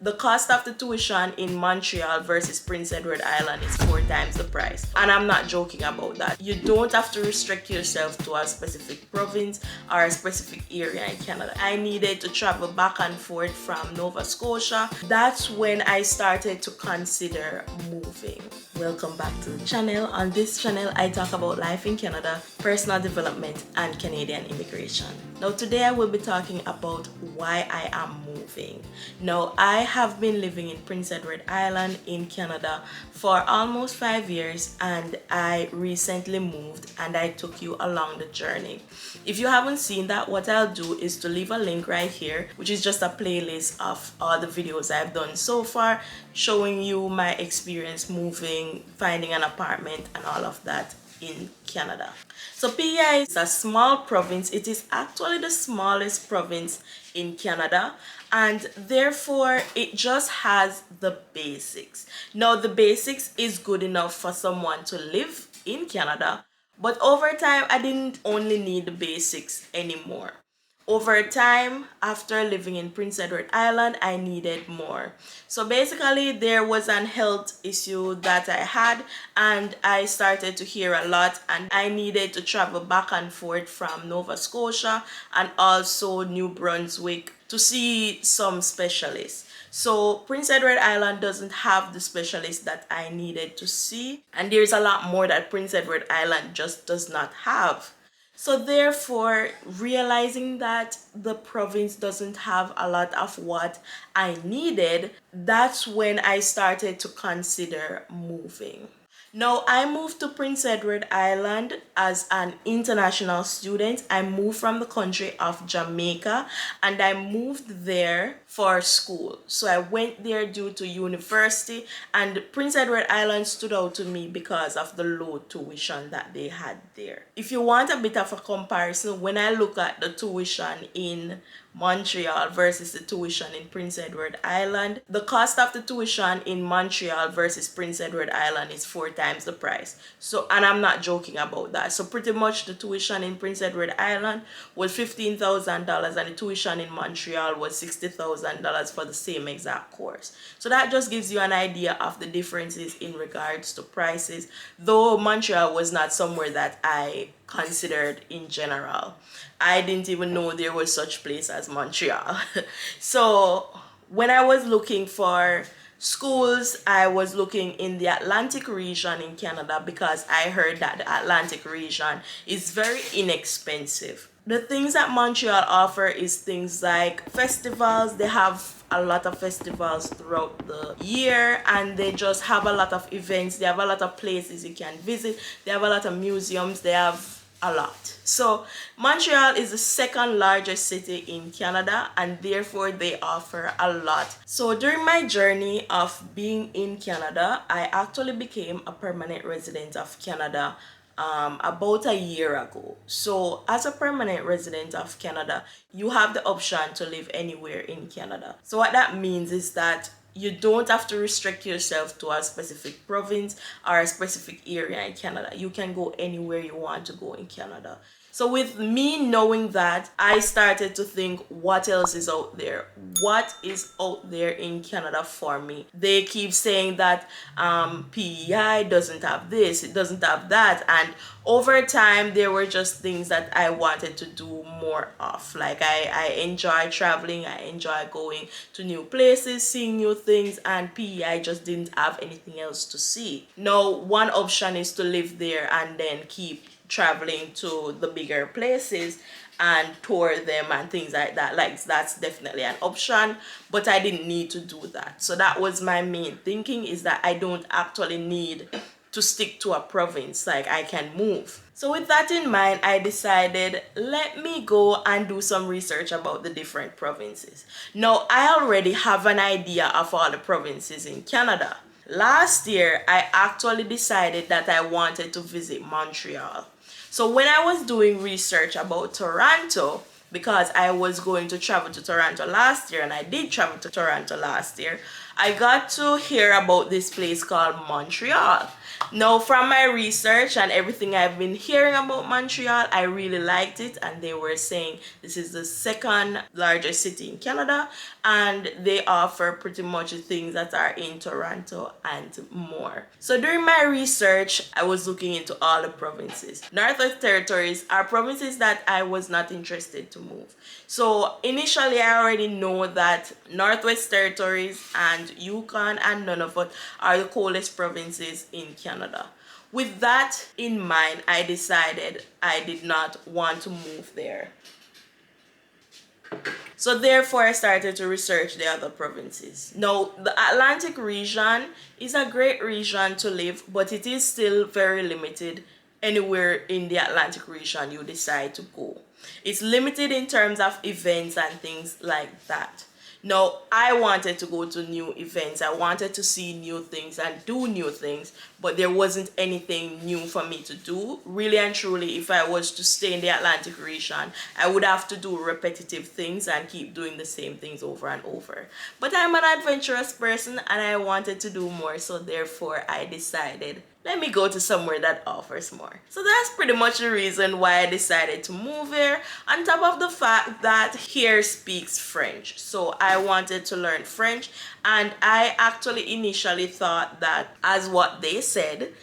The cost of the tuition in Montreal versus Prince Edward Island is 4 times the price. And I'm not joking about that. You don't have to restrict yourself to a specific province or a specific area in Canada. I needed to travel back and forth from Nova Scotia. That's when I started to consider moving. Welcome back to the channel. On this channel, I talk about life in Canada, personal development, and Canadian immigration. Now today I will be talking about why I am moving. Now I have been living in Prince Edward Island in Canada for almost 5 years, and I recently moved and I took you along the journey. If you haven't seen that, what I'll do is to leave a link right here, which is just a playlist of all the videos I've done so far, showing you my experience moving, finding an apartment, and all of that in Canada. So PEI is a small province. It is actually the smallest province in Canada, and therefore it just has the basics. Now the basics is good enough for someone to live in Canada, but over time I didn't only need the basics anymore. Over time, after living in Prince Edward Island, I needed more. So basically, there was an health issue that I had, and I started to hear a lot, and I needed to travel back and forth from Nova Scotia and also New Brunswick to see some specialists. So Prince Edward Island doesn't have the specialist that I needed to see, and there's a lot more that Prince Edward Island just does not have. So therefore, realizing that the province doesn't have a lot of what I needed, that's when I started to consider moving. Now, I moved to Prince Edward Island as an international student. I moved from the country of Jamaica, and I moved there for school. So I went there due to university, and Prince Edward Island stood out to me because of the low tuition that they had there. If you want a bit of a comparison, when I look at the tuition in Montreal versus the tuition in Prince Edward Island, the cost of the tuition in Montreal versus Prince Edward Island is 4 times the price. So, and I'm not joking about that. So pretty much the tuition in Prince Edward Island was $15,000, and the tuition in Montreal was $60,000 for the same exact course. So that just gives you an idea of the differences in regards to prices, though Montreal was not somewhere that I considered in general. I didn't even know there was such place as Montreal. So when I was looking for schools, I was looking in the Atlantic region in Canada because I heard that the Atlantic region is very inexpensive. The things that Montreal offer is things like festivals. They have a lot of festivals throughout the year, and they just have a lot of events. They have a lot of places you can visit. They have a lot of museums. They have a lot. So Montreal is the second largest city in Canada, and therefore they offer a lot. So during my journey of being in Canada, I actually became a permanent resident of Canada about a year ago. So as a permanent resident of Canada, you have the option to live anywhere in Canada. So what that means is that you don't have to restrict yourself to a specific province or a specific area in Canada. You can go anywhere you want to go in Canada. So with me knowing that, I started to think, what else is out there? What is out there in Canada for me? They keep saying that PEI doesn't have this, it doesn't have that. And over time, there were just things that I wanted to do more of. Like I enjoy traveling, I enjoy going to new places, seeing new things, and PEI just didn't have anything else to see. Now, one option is to live there and then keep traveling to the bigger places and tour them and things like that. Like, that's definitely an option, but I didn't need to do that. So that was my main thinking, is that I don't actually need to stick to a province. Like, I can move. So with that in mind, I decided, let me go and do some research about the different provinces. Now, I already have an idea of all the provinces in Canada. Last year, I actually decided that I wanted to visit Montreal. So when I was doing research about Toronto, because I was going to travel to Toronto last year, and I did travel to Toronto last year, I got to hear about this place called Montreal. Now, from my research and everything I've been hearing about Montreal, I really liked it, and they were saying this is the second largest city in Canada, and they offer pretty much the things that are in Toronto and more. So during my research, I was looking into all the provinces. Northwest Territories are provinces that I was not interested to move. So initially, I already know that Northwest Territories and Yukon and Nunavut are the coldest provinces in Canada. With that in mind, I decided I did not want to move there. So therefore, I started to research the other provinces. Now, the Atlantic region is a great region to live, but it is still very limited anywhere in the Atlantic region you decide to go. It's limited in terms of events and things like that. Now, I wanted to go to new events. I wanted to see new things and do new things, but there wasn't anything new for me to do. Really and truly, if I was to stay in the Atlantic region, I would have to do repetitive things and keep doing the same things over and over. But I'm an adventurous person and I wanted to do more, so therefore I decided, let me go to somewhere that offers more. So that's pretty much the reason why I decided to move here, on top of the fact that here speaks French. So I wanted to learn French, and I actually initially thought that, as what they said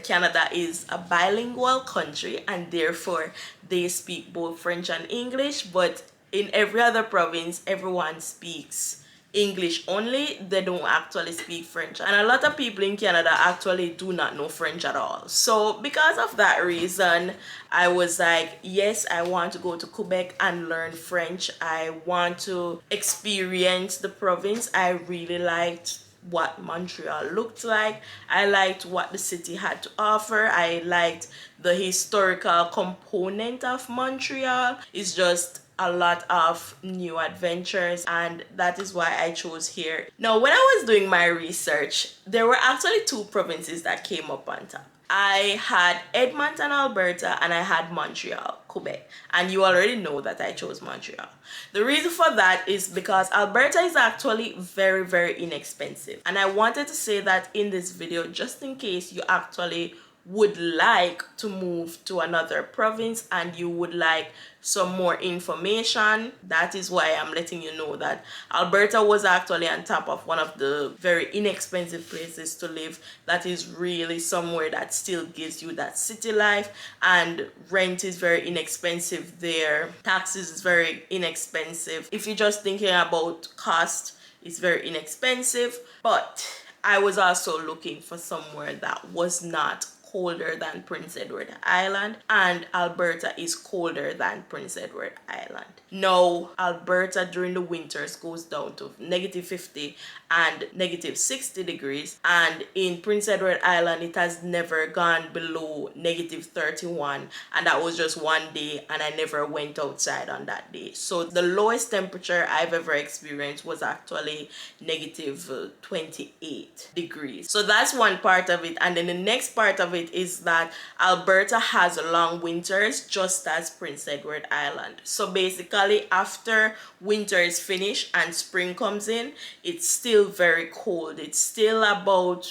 Canada is a bilingual country and therefore they speak both French and English, but in every other province everyone speaks English only. They don't actually speak French, and a lot of people in Canada actually do not know French at all. So because of that reason, I was like, yes, I want to go to Quebec and learn French. I want to experience the province. I really liked what Montreal looked like. I liked what the city had to offer. I liked the historical component of Montreal. It's just a lot of new adventures, and that is why I chose here. Now, when I was doing my research, there were actually two provinces that came up on top. I had Edmonton, Alberta, and I had Montreal, Quebec. And you already know that I chose Montreal. The reason for that is because Alberta is actually very, very inexpensive. And I wanted to say that in this video, just in case you actually would like to move to another province and you would like some more information. That is why I'm letting you know that Alberta was actually on top of one of the very inexpensive places to live. That is really somewhere that still gives you that city life, and rent is very inexpensive there. Taxes is very inexpensive. If you're just thinking about cost, it's very inexpensive. But I was also looking for somewhere that was not colder than Prince Edward Island, and Alberta is colder than Prince Edward Island. Now, Alberta during the winters goes down to -50 and -60 degrees, and in Prince Edward Island it has never gone below -31, and that was just one day, and I never went outside on that day. So the lowest temperature I've ever experienced was actually -28 degrees. So that's one part of it, and then the next part of it is that Alberta has long winters just as Prince Edward Island. So basically, after winter is finished and spring comes in, it's still very cold. It's still about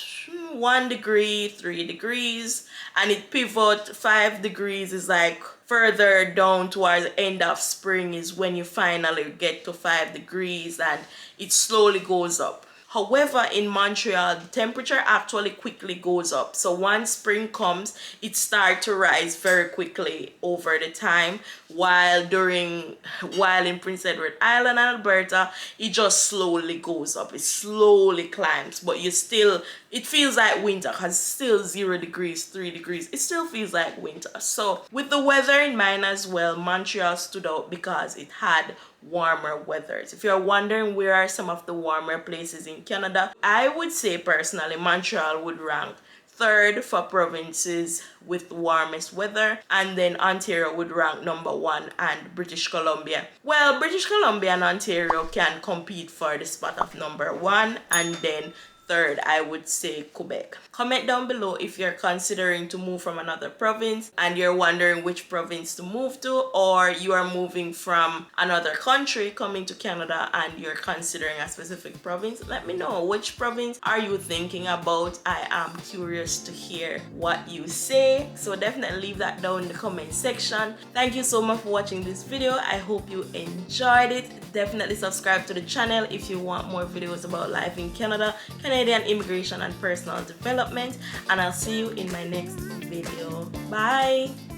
1 degree, 3 degrees, and it pivot 5 degrees is like further down towards the end of spring is when you finally get to 5 degrees, and it slowly goes up. However, in Montreal, the temperature actually quickly goes up. So once spring comes, it starts to rise very quickly over the time, while in Prince Edward Island and Alberta, it just slowly goes up. It slowly climbs, but it feels like winter because still 0 degrees, 3 degrees. It still feels like winter. So with the weather in mind as well, Montreal stood out because it had warmer weathers. If you're wondering where are some of the warmer places in Canada, I would say personally Montreal would rank third for provinces with the warmest weather, and then Ontario would rank number 1, and British Columbia. Well, British Columbia and Ontario can compete for the spot of number 1, and then third, I would say Quebec. Comment down below if you're considering to move from another province and you're wondering which province to move to, or you are moving from another country coming to Canada and you're considering a specific province. Let me know, which province are you thinking about? I am curious to hear what you say, so definitely leave that down in the comment section. Thank you so much for watching this video. I hope you enjoyed it. Definitely subscribe to the channel if you want more videos about life in Canada, Canadian immigration and personal development, and I'll see you in my next video. Bye.